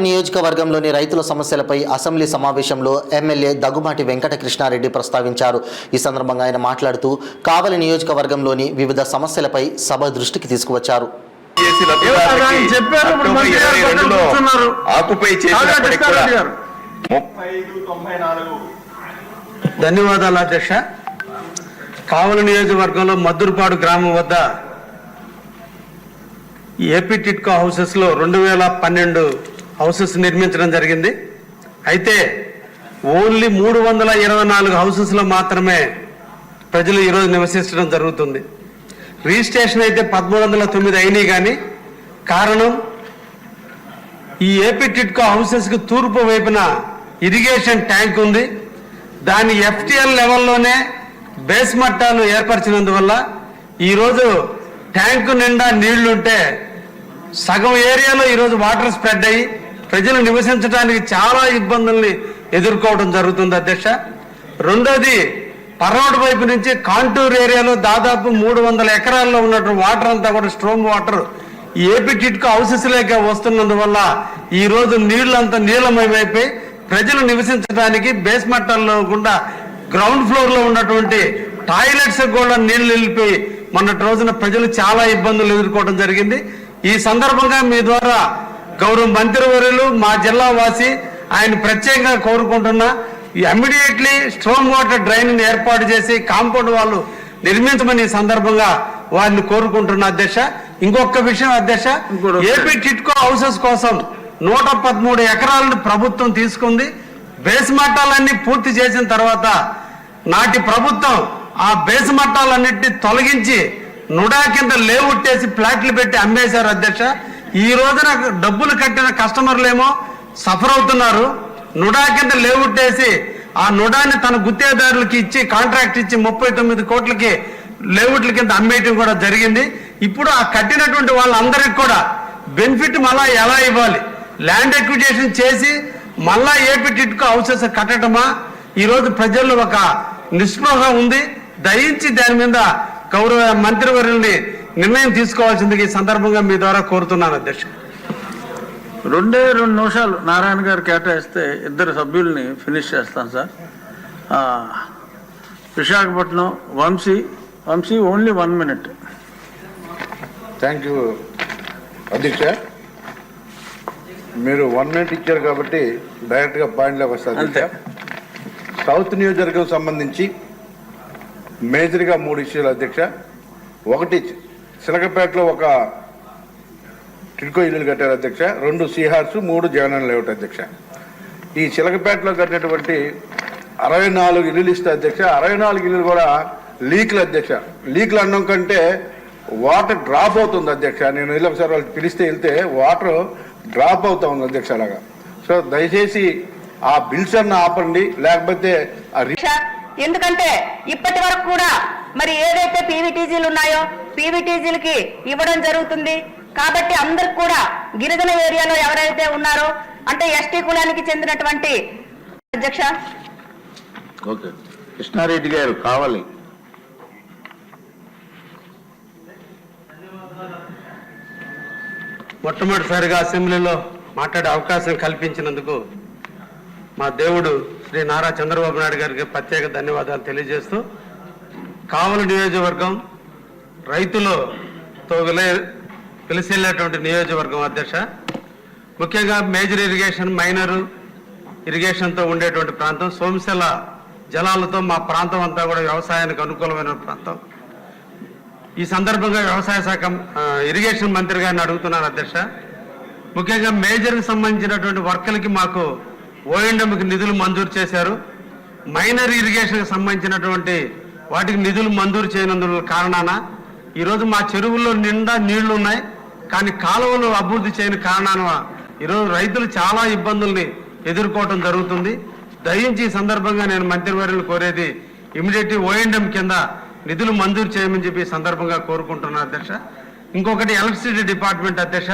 నియోజకవర్గంలోని రైతుల సమస్యలపై అసెంబ్లీ సమావేశంలో ఎమ్మెల్యే దగ్గుమాటి వెంకట కృష్ణారెడ్డి ప్రస్తావించారు. ఈ సందర్భంగా ఆయన మాట్లాడుతూ కావలి నియోజకవర్గంలోని వివిధ సమస్యలపై సభ దృష్టికి తీసుకువచ్చారు. ధన్యవాదాలు అధ్యక్ష. కావలి నియోజకవర్గంలో మద్దురుపాడు గ్రామం వద్ద ఏపీ టిట్కో హౌసెస్లో 2012 హౌసెస్ నిర్మించడం జరిగింది. అయితే ఓన్లీ 324 హౌసెస్లో మాత్రమే ప్రజలు ఈరోజు నివసించడం జరుగుతుంది. రిజిస్ట్రేషన్ అయితే 1309 అయినాయి. కానీ కారణం ఈ ఏపీ టిట్కో హౌసెస్కి తూర్పు వైపున ఇరిగేషన్ ట్యాంక్ ఉంది. దాని ఎఫ్టిఎల్ లెవెల్లోనే బేస్ మట్టాలు ఏర్పరిచినందువల్ల ఈరోజు ట్యాంకు నిండా నీళ్లుంటే సగం ఏరియాలో ఈరోజు వాటర్ స్ప్రెడ్ అయ్యి ప్రజలు నివసించడానికి చాలా ఇబ్బందుల్ని ఎదుర్కోవడం జరుగుతుంది అధ్యక్ష. రెండోది, పర్వత వైపు నుంచి కాంటూర్ ఏరియాలో దాదాపు 300 ఎకరాల్లో ఉన్నటువంటి వాటర్ అంతా కూడా స్ట్రోమ్ వాటర్ ఏపీ టిట్కో హౌసెస్లోకి వస్తున్నందువల్ల ఈరోజు నీళ్లంతా నీలమయమైపోయి ప్రజలు నివసించడానికి బేస్ మట్టాల్లో గుండా గ్రౌండ్ ఫ్లోర్లో ఉన్నటువంటి టాయిలెట్స్ కూడా నీళ్లు నిలిపోయి మొన్నటి రోజున ప్రజలు చాలా ఇబ్బందులు ఎదుర్కోవడం జరిగింది. ఈ సందర్భంగా మీ ద్వారా గౌరవ మంత్రివర్యులు, మా జిల్లా వాసి, ఆయన ప్రత్యేకంగా కోరుకుంటున్నా, ఇమ్మీడియట్లీ స్ట్రోమ్ వాటర్ డ్రైన్ ఏర్పాటు చేసి కాంపౌండ్ వాళ్ళు నిర్మించమని ఈ సందర్భంగా వారిని కోరుకుంటున్నా అధ్యక్ష. ఇంకొక విషయం అధ్యక్ష, ఏపీ టిట్కో హౌసెస్ కోసం 113 ఎకరాలను ప్రభుత్వం తీసుకుంది. బేస్ మట్టాలన్నీ పూర్తి చేసిన తర్వాత నాటి ప్రభుత్వం ఆ బేస్ మట్టాలన్నింటినీ తొలగించి నుడా కింద లేవుట్టేసి ఫ్లాట్లు పెట్టి అమ్మేశారు అధ్యక్ష. ఈ రోజున డబ్బులు కట్టిన కస్టమర్లేమో సఫర్ అవుతున్నారు. నుడా కింద లేవుట్టేసి ఆ నుడాన్ని తన గుత్తేదారులకి ఇచ్చి కాంట్రాక్ట్ ఇచ్చి 39 కోట్లకి లేవుట్ల కింద అమ్మేయటం కూడా జరిగింది. ఇప్పుడు ఆ కట్టినటువంటి వాళ్ళందరికీ కూడా బెనిఫిట్ మళ్ళా ఎలా ఇవ్వాలి, ల్యాండ్ ఎక్విజిషన్ చేసి మళ్ళా ఏపీ టిట్కో హౌసెస్ కట్టడమా, ఈరోజు ప్రజల్లో ఒక నిస్పృహ ఉంది. దయించి దాని మీద గౌరవ మంత్రివర్యుల్ని నిర్ణయం తీసుకోవాల్సిందిగా ఈ సందర్భంగా మీ ద్వారా కోరుతున్నాను అధ్యక్ష. 2 నిమిషాలు నారాయణ గారు కేటాయిస్తే 2 సభ్యుల్ని ఫినిష్ చేస్తాను sir. Visakhapatnam Vamshi only 1 minute. Thank you అధ్యక్ష. మీరు 1 minute ఇచ్చారు కాబట్టి డైరెక్ట్గా పాయింట్లోకి వస్తారు. సౌత్ నియోజకవర్గం సంబంధించి మేజర్గా 3 ఇష్యూలు అధ్యక్ష. 1, చిలకపేటలో ఒక టిడ్కో ఇల్లులు కట్టారు అధ్యక్ష. 2 సీహార్స్, 3 జగనన్న లేఅవుట్ అధ్యక్ష. ఈ చిలకపేటలో కట్టినటువంటి 64 ఇల్లులు ఇస్తే అధ్యక్ష, 64 ఇల్లులు కూడా లీక్లు అధ్యక్ష. లీక్లు అనడం కంటే వాటర్ డ్రాప్ అవుతుంది అధ్యక్ష. నేను ఇల్లు ఒకసారి వాళ్ళు పిలిస్తే వెళ్తే వాటర్ డ్రాప్ అవుతా ఉంది అధ్యక్ష అలాగా. సో దయచేసి ఆ బిల్స్ అన్న ఆపండి, లేకపోతే ఎందుకంటే ఇప్పటి వరకు కూడా మరి ఏదైతే పీవీటీజీలు ఉన్నాయో పీవీటీజీలకి ఇవ్వడం జరుగుతుంది. కాబట్టి అందరికి కూడా గిరిజన ఏరియాలో ఎవరైతే ఉన్నారో అంటే ఎస్టీ కులానికి చెందినటువంటి అధ్యక్ష. ఓకే, కృష్ణారెడ్డి గారు కావాలి. మొట్టమొదటిసారిగా అసెంబ్లీలో మాట్లాడే అవకాశం కల్పించినందుకు మా దేవుడు శ్రీ నారా చంద్రబాబు నాయుడు గారికి ప్రత్యేక ధన్యవాదాలు తెలియజేస్తూ, కావలి నియోజకవర్గం రైతులతో వెలిసిల్లేటువంటి నియోజకవర్గం అధ్యక్ష. ముఖ్యంగా మేజర్ ఇరిగేషన్, మైనర్ ఇరిగేషన్తో ఉండేటువంటి ప్రాంతం. సోమశిల జలాలతో మా ప్రాంతం అంతా కూడా వ్యవసాయానికి అనుకూలమైన ప్రాంతం. ఈ సందర్భంగా వ్యవసాయ శాఖ ఇరిగేషన్ మంత్రి గారిని అడుగుతున్నాను అధ్యక్ష. ముఖ్యంగా మేజర్కి సంబంధించినటువంటి వర్కులకి మాకు ఓఎండ్ఎంకి నిధులు మంజూరు చేశారు. మైనర్ ఇరిగేషన్కి సంబంధించినటువంటి వాటికి నిధులు మంజూరు చేయనందున కారణాన ఈరోజు మా చెరువుల్లో నిండా నీళ్లు ఉన్నాయి. కానీ కాలువలు అభివృద్ధి చేయని కారణాన ఈరోజు రైతులు చాలా ఇబ్బందుల్ని ఎదుర్కోవడం జరుగుతుంది. దయించి ఈ సందర్భంగా నేను మంత్రివర్యులు కోరేది ఇమీడియట్లీ ఓఎండ్ఎం కింద నిధులు మంజూరు చేయమని చెప్పి సందర్భంగా కోరుకుంటున్నాను అధ్యక్ష. ఇంకొకటి ఎలక్ట్రిసిటీ డిపార్ట్మెంట్ అధ్యక్ష.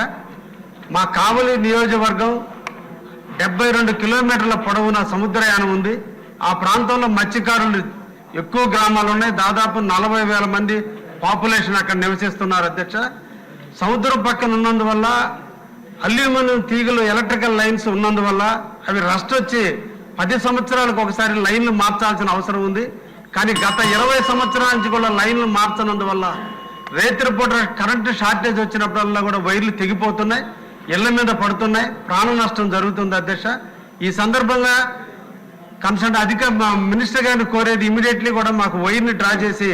మా కావలి నియోజకవర్గం 72 కిలోమీటర్ల పొడవున సముద్రయానం ఉంది. ఆ ప్రాంతంలో మత్స్యకారులు ఎక్కువ గ్రామాలు ఉన్నాయి. దాదాపు 40,000 మంది పాపులేషన్ అక్కడ నివసిస్తున్నారు అధ్యక్ష. సముద్రం పక్కన ఉన్నందువల్ల అల్యూమినియం తీగలు ఎలక్ట్రికల్ లైన్స్ ఉన్నందువల్ల అవి రస్ట్ వచ్చి 10 సంవత్సరాలకు ఒకసారి లైన్లు మార్చాల్సిన అవసరం ఉంది. కానీ గత 20 సంవత్సరాల నుంచి కూడా లైన్లు మార్చనందువల్ల రేత్రిపూట కరెంటు షార్టేజ్ వచ్చినప్పుడల్లా కూడా వైర్లు తెగిపోతున్నాయి, ఇళ్ల మీద పడుతున్నాయి, ప్రాణ నష్టం జరుగుతుంది అధ్యక్ష. ఈ సందర్భంగా కన్సర్న్ మినిస్టర్ గారిని కోరేది ఇమీడియట్లీ కూడా మాకు వైర్ని డ్రా చేసి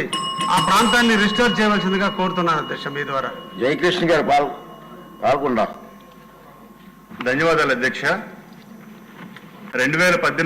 ఆ ప్రాంతాన్ని రిస్టోర్ చేయవలసిందిగా కోరుతున్నాను అధ్యక్ష మీ ద్వారా. జయకృష్ణ గారు పాల్గొండా. ధన్యవాదాలు అధ్యక్ష. 2018